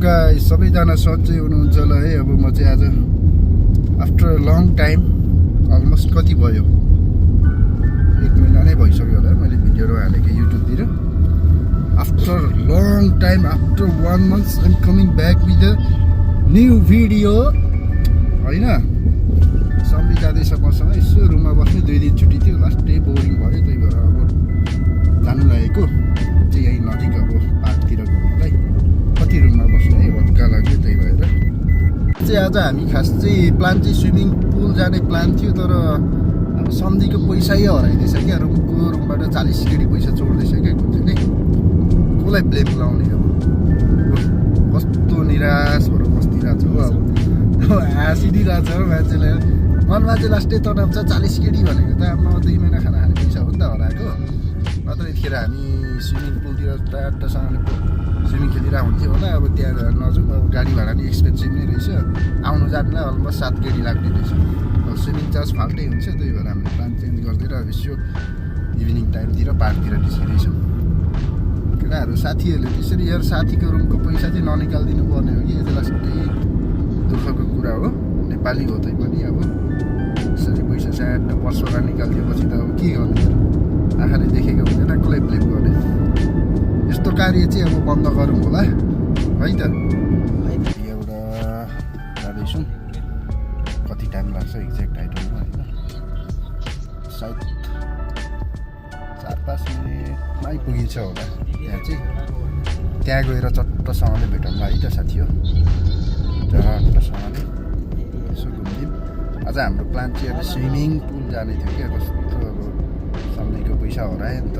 Guys सबैजना सन्चै हुनुहुन्छ होला है। अब म चाहिँ आज आफ्टर लङ टाइम अलमोस्ट कति भयो 1 महिना नै भइसक्यो होला मैले भिडियोहरू हालेको युट्युबतिर। After long time after 1 month I am coming back with a new video होइन। सम्बी जाँदैछ मसँग, यसो रुममा बस्ने 2 दिन छुट्टी थियो, लास्टै बोरिङ भयो, त्यही भएर अब जानु लागेको चाहिँ यहीँ नजिक अब पार्कतिर घुम्नुलाई। कति रुममा बस्नु है, हल्का लाग्यो, त्यही भएर चाहिँ आज हामी खास चाहिँ प्लान चाहिँ स्विमिङ पुल जाने प्लान थियो, तर अब सम्झीको पैसै हराइदिएछ क्या। रुमबाट 40 केडी पैसा चोर्दैछ क्या कुनै। कसलाई ब्लेम लाउने अब, कस्तो निराश भएर बस्दिरहेको छ अब हाँसिदिरहेको छ मान्छेले। मनमा चाहिँ लास्टै तनाव छ। 40 केडी भनेको त अब 2 महिना खाना खाने पैसा हो नि त हराएको। नत्र यतिखेर हामी स्विमिङ पुलतिर टाढासँगले स्विमिङ खेलिरहेको हुन्थ्यो होला। अब त्यहाँ नजाउँ, अब गाडी भाडा नि एक्सपेन्सिभ नै रहेछ, आउनु जानुलाई अलमोस्ट 7 केडी लाग्ने रहेछ। अब स्विमिङ चार्ज फाल्टै हुन्छ, त्यही भएर हामीले प्लान चेन्ज गरिदिएर अब यसो इभिनिङ टाइमतिर पार्कतिर निस्किँदैछौँ। केटाहरू साथीहरूले त्यसरी यार साथीको रुमको पैसा चाहिँ ननिकालिदिनु पर्ने हो कि, यो चाहिँ लास्टै दुःखको कुरा हो। नेपाली हो तै पनि अब यसरी पैसा स्याट वर्षमा निकालिदिएपछि त अब के गर्ने, आँखाले देखेको हुँदैन, कसलाई ब्लेम गर्ने। यस्तो कार्य चाहिँ अब बन्द गरौँ होला है त। एउटा जाँदैछौँ, कति टाइम लाग्छ एक्ज्याक्ट आइटममा होइन, सायद 4-5 मिनटमा आइपुगिन्छ होला। त्यहाँ चाहिँ त्यहाँ गएर चट्टसँगले भेटौँला है त साथी हो, चट्टसँगले यसो घुमिदिउँ। आज हाम्रो प्लान चाहिँ अब स्विमिङ पुल जाने थियो क्या। कस्तो अब सम्झीको पैसा हरायो नि त,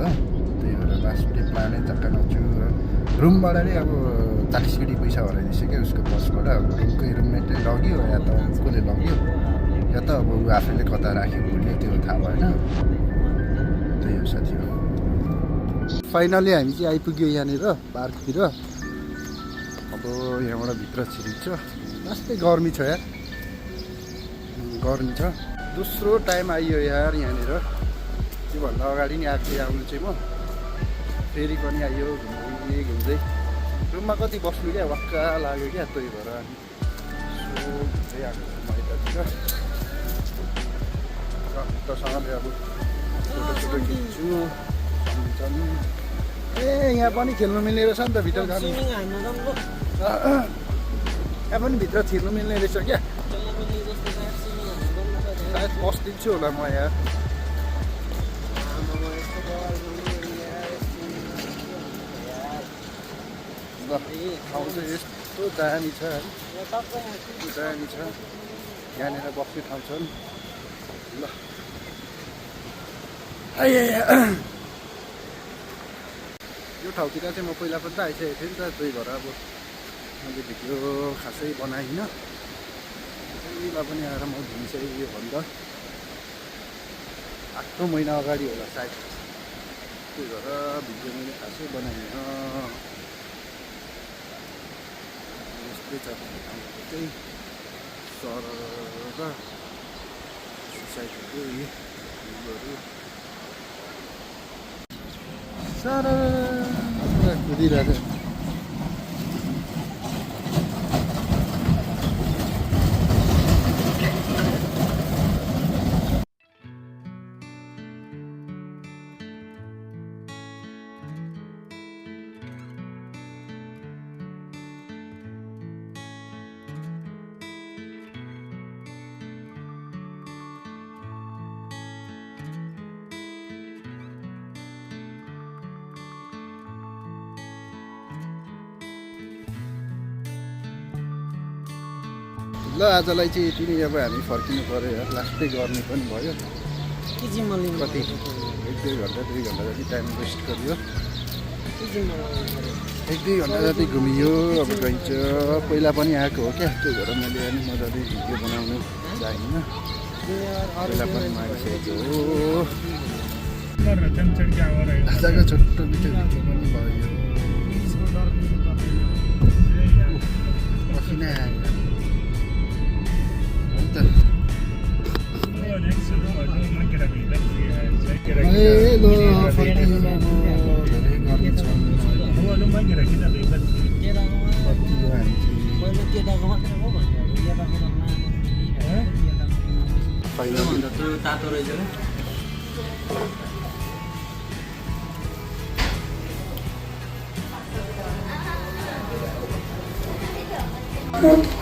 त्यही भएर लास्टै प्लानै चट्ट नछु। र रुमबाट नै अब 40 केडी पैसा हराइदिएछ क्या उसको पर्सबाट। अब रुमकै रुममेटले लग्यो या त कसले लग्यो या त अब ऊ आफैले कता राख्यो भुल्यो, त्यो थाहा भएन। त्यही हो साथी हो। फाइनली हामी चाहिँ आइपुग्यो यहाँनिर पार्कतिर। अब यहाँबाट भित्र छिरिन्छ, लास्टै गर्मी छ यार, गर्मी छ। दोस्रो टाइम आइयो यार यहाँनिर, त्योभन्दा अगाडि नि आएको थिएँ आउनु चाहिँ म, फेरि पनि आइयो घुम्दै घुम्दै। रुममा कति बस्नु क्या, वाक्का लाग्यो क्या, त्यही भएर हामी यसो घुम्दै आएको छौँ यतातिर। रक्तसँगले अब फोटो खिच्छु। ए यहाँ पनि खेल्नु मिल्ने रहेछ नि त, भित्र जानु यहाँ पनि भित्र छिर्नु मिल्ने रहेछ क्या। सायद बस्दिन्छु होला म यहाँ। ठाउँ चाहिँ यस्तो दामी छ है, दामी छ। यहाँनिर बस्ने ठाउँ छ नि ल। यो ठाउँतिर चाहिँ म पहिला पनि त आइसकेको थिएँ नि त, त्यही भएर अब मैले भिडियो खासै बनाइनँ। पहिला पनि आएर म घुमिसकेँ। योभन्दा 8 महिना अगाडि होला सायद, त्यही भएर भिडियो मैले खासै बनाइनँ। यस्तै छ ठाउँको चाहिँ, सर र सोसाइटीको भिउहरू सारा कुदिरहेको छ। ल आजलाई चाहिँ यति नै, अब हामी फर्किनु पऱ्यो यार, लास्टै गर्मी पनि भयो। कति 1-2 घन्टा 2 घन्टा जति टाइम वेस्ट गरियो, 1-2 घन्टा जति घुमियो। अब गइन्छ, पहिला पनि आएको हो क्या, त्यही भएर मैले अनि मजाले भिडियो बनाउनु चाहिएन। पहिला पनि म आइसकेको हो। आजको छोटो मिठो भिडियो पनि भयो। पसिना आयो केटाको मात्रै हो भन्यो अब केटाको त लामो फाइनली भन्दा त्यो तातो रहेछ क्या